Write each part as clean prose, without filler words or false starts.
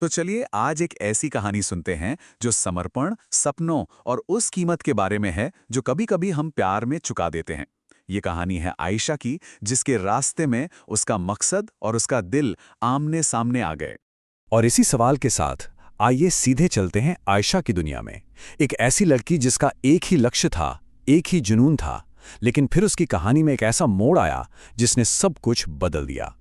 तो चलिए आज एक ऐसी कहानी सुनते हैं जो समर्पण, सपनों और उस कीमत के बारे में है जो कभी-कभी हम प्यार में चुका देते हैं। ये कहानी है आयशा की, जिसके रास्ते में उसका मकसद और उसका दिल आमने-सामने आ गए। और इसी सवाल के साथ आइए सीधे चलते हैं आयशा की दुनिया में। एक ऐसी लड़की जिसका एक ही लक्ष्य था, एक ही जुनून था, लेकिन फिर उसकी कहानी में एक ऐसा मोड़ आया जिसने सब कुछ बदल दिया।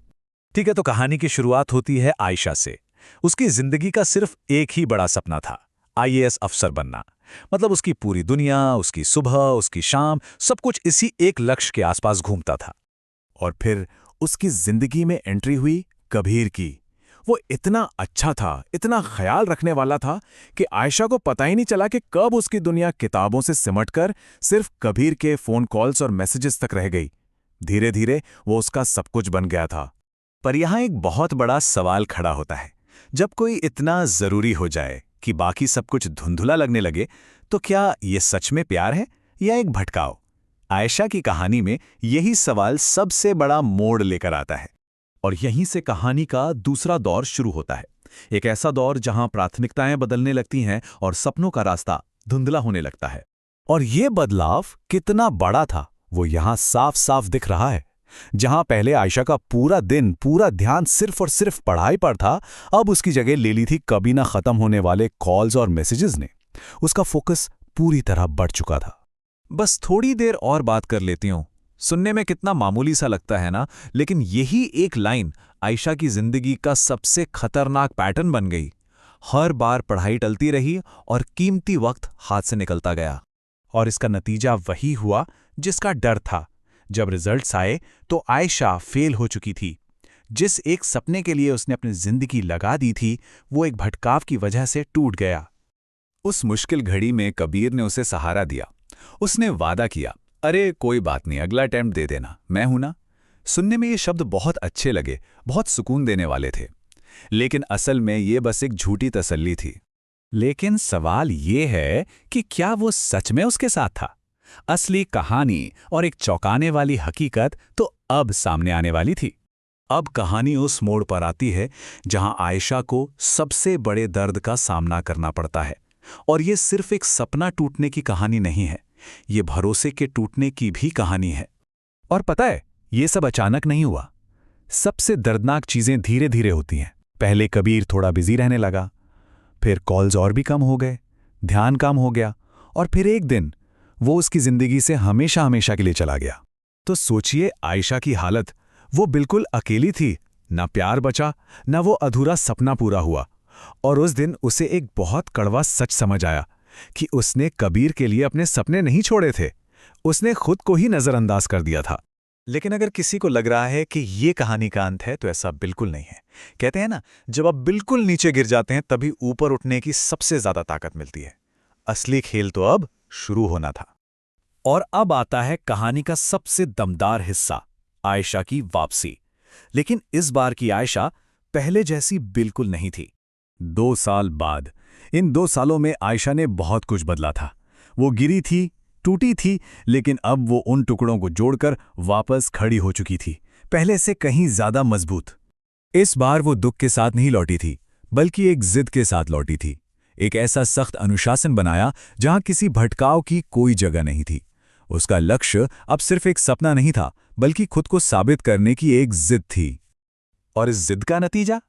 ठीक है, तो कहानी की शुरुआत होती है आयशा से। उसकी जिंदगी का सिर्फ एक ही बड़ा सपना था, आईएएस अफसर बनना। मतलब उसकी पूरी दुनिया, उसकी सुबह, उसकी शाम, सब कुछ इसी एक लक्ष्य के आसपास घूमता था। और फिर उसकी जिंदगी में एंट्री हुई कबीर की। वो इतना अच्छा था, इतना ख्याल रखने वाला था कि आयशा को पता ही नहीं चला कि कब उसकी दुनिया किताबों से सिमटकर सिर्फ कबीर के फोन कॉल्स और मैसेजेस तक रह गई। धीरे धीरे वो उसका सब कुछ बन गया था। पर यहां एक बहुत बड़ा सवाल खड़ा होता है। जब कोई इतना जरूरी हो जाए कि बाकी सब कुछ धुंधुला लगने लगे, तो क्या ये सच में प्यार है या एक भटकाव? आयशा की कहानी में यही सवाल सबसे बड़ा मोड़ लेकर आता है। और यहीं से कहानी का दूसरा दौर शुरू होता है। एक ऐसा दौर जहां प्राथमिकताएं बदलने लगती हैं और सपनों का रास्ता धुंधला होने लगता है। और ये बदलाव कितना बड़ा था, वो यहां साफ साफ दिख रहा है। जहां पहले आयशा का पूरा दिन, पूरा ध्यान सिर्फ और सिर्फ पढ़ाई पर था, अब उसकी जगह ले ली थी कभी ना खत्म होने वाले कॉल्स और मैसेजेस ने। उसका फोकस पूरी तरह बढ़ चुका था। बस थोड़ी देर और बात कर लेती हूं। सुनने में कितना मामूली सा लगता है ना, लेकिन यही एक लाइन आयशा की जिंदगी का सबसे खतरनाक पैटर्न बन गई। हर बार पढ़ाई टलती रही और कीमती वक्त हाथ से निकलता गया। और इसका नतीजा वही हुआ जिसका डर था। जब रिजल्ट्स आए तो आयशा फेल हो चुकी थी। जिस एक सपने के लिए उसने अपनी जिंदगी लगा दी थी, वो एक भटकाव की वजह से टूट गया। उस मुश्किल घड़ी में कबीर ने उसे सहारा दिया। उसने वादा किया, अरे कोई बात नहीं, अगला अटेम्प्ट दे देना, मैं हूं ना। सुनने में ये शब्द बहुत अच्छे लगे, बहुत सुकून देने वाले थे। लेकिन असल में ये बस एक झूठी तसल्ली थी। लेकिन सवाल ये है कि क्या वो सच में उसके साथ था? असली कहानी और एक चौंकाने वाली हकीकत तो अब सामने आने वाली थी। अब कहानी उस मोड़ पर आती है जहां आयशा को सबसे बड़े दर्द का सामना करना पड़ता है। और ये सिर्फ एक सपना टूटने की कहानी नहीं है, ये भरोसे के टूटने की भी कहानी है। और पता है, ये सब अचानक नहीं हुआ। सबसे दर्दनाक चीजें धीरे धीरे होती हैं। पहले कबीर थोड़ा बिजी रहने लगा, फिर कॉल्स और भी कम हो गए, ध्यान कम हो गया, और फिर एक दिन वो उसकी जिंदगी से हमेशा हमेशा के लिए चला गया। तो सोचिए आयशा की हालत। वो बिल्कुल अकेली थी, ना प्यार बचा, ना वो अधूरा सपना पूरा हुआ। और उस दिन उसे एक बहुत कड़वा सच समझ आया कि उसने कबीर के लिए अपने सपने नहीं छोड़े थे, उसने खुद को ही नजरअंदाज कर दिया था। लेकिन अगर किसी को लग रहा है कि ये कहानी का अंत है, तो ऐसा बिल्कुल नहीं है। कहते हैं ना, जब आप बिल्कुल नीचे गिर जाते हैं तभी ऊपर उठने की सबसे ज्यादा ताकत मिलती है। असली खेल तो अब शुरू होना था। और अब आता है कहानी का सबसे दमदार हिस्सा, आयशा की वापसी। लेकिन इस बार की आयशा पहले जैसी बिल्कुल नहीं थी। 2 साल बाद, इन 2 सालों में आयशा ने बहुत कुछ बदला था। वो गिरी थी, टूटी थी, लेकिन अब वो उन टुकड़ों को जोड़कर वापस खड़ी हो चुकी थी, पहले से कहीं ज्यादा मजबूत। इस बार वो दुख के साथ नहीं लौटी थी, बल्कि एक जिद के साथ लौटी थी। एक ऐसा सख्त अनुशासन बनाया जहां किसी भटकाव की कोई जगह नहीं थी। उसका लक्ष्य अब सिर्फ एक सपना नहीं था, बल्कि खुद को साबित करने की एक जिद थी। और इस जिद का नतीजा?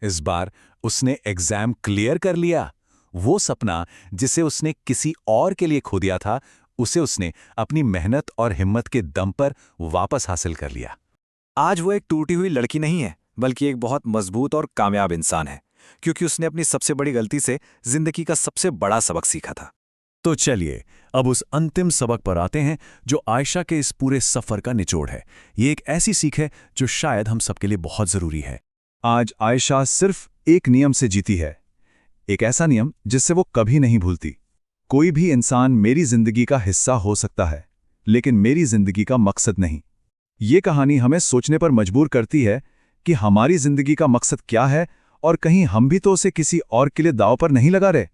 इस बार उसने एग्जाम क्लियर कर लिया। वो सपना जिसे उसने किसी और के लिए खो दिया था, उसे उसने अपनी मेहनत और हिम्मत के दम पर वापस हासिल कर लिया। आज वो एक टूटी हुई लड़की नहीं है, बल्कि एक बहुत मजबूत और कामयाब इंसान है, क्योंकि उसने अपनी सबसे बड़ी गलती से जिंदगी का सबसे बड़ा सबक सीखा था। तो चलिए अब उस अंतिम सबक पर आते हैं जो आयशा के इस पूरे सफर का निचोड़ है। ये एक ऐसी सीख है जो शायद हम सबके लिए बहुत जरूरी है। आज आयशा सिर्फ एक नियम से जीती है, एक ऐसा नियम जिससे वो कभी नहीं भूलती। कोई भी इंसान मेरी जिंदगी का हिस्सा हो सकता है, लेकिन मेरी जिंदगी का मकसद नहीं। ये कहानी हमें सोचने पर मजबूर करती है कि हमारी जिंदगी का मकसद क्या है, और कहीं हम भी तो उसे किसी और के लिए दांव पर नहीं लगा रहे।